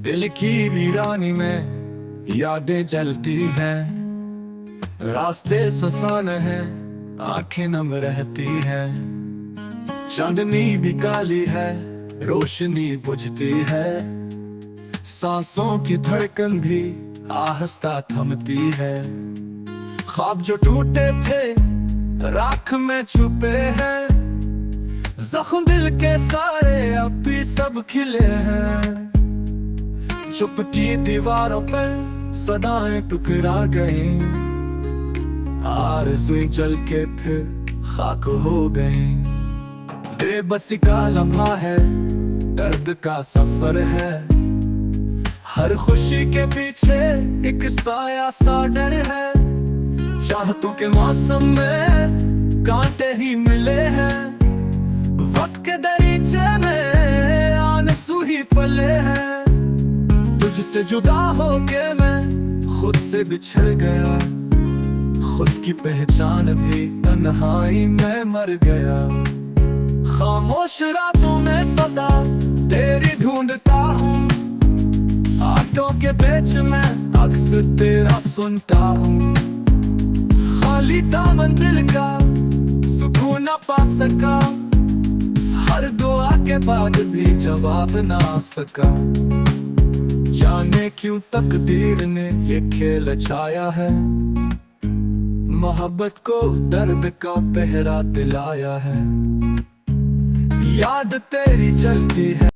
दिल की वीरानी में यादें जलती हैं, रास्ते सुनसान हैं, आंखें नम रहती हैं। चांदनी भी काली है, रोशनी बुझती है, सांसों की धड़कन भी आहिस्ता थमती है। ख्वाब जो टूटे थे राख में छुपे हैं, जख्म दिल के सारे अब भी सब खिले हैं। चुप की दीवारों पर सदाएं टुकरा गई, आरज़ुएं जल के फिर खाक हो गई। बेबसी का लम्हा है, दर्द का सफर है, हर खुशी के पीछे एक साया सा डर है। चाहतों के मौसम में कांटे ही मिले हैं, वक्त के दरीचे में आंसू ही पले हैं। तुझसे जुदा होके मैं खुद से बिछड़ गया, खुद की पहचान भी तन्हाई में मर गया। खामोश रातों में सदा तेरी ढूंढता हूँ, आटों के बीच में अक्स तेरा सुनता हूँ। खाली दामन दिल का सुकून न पा सका, हर दुआ के बाद भी जवाब ना आ सका। जाने क्यों तकदीर ने ये खेल रचाया है, मोहब्बत को दर्द का पहरा दिलाया है। याद तेरी जलती है।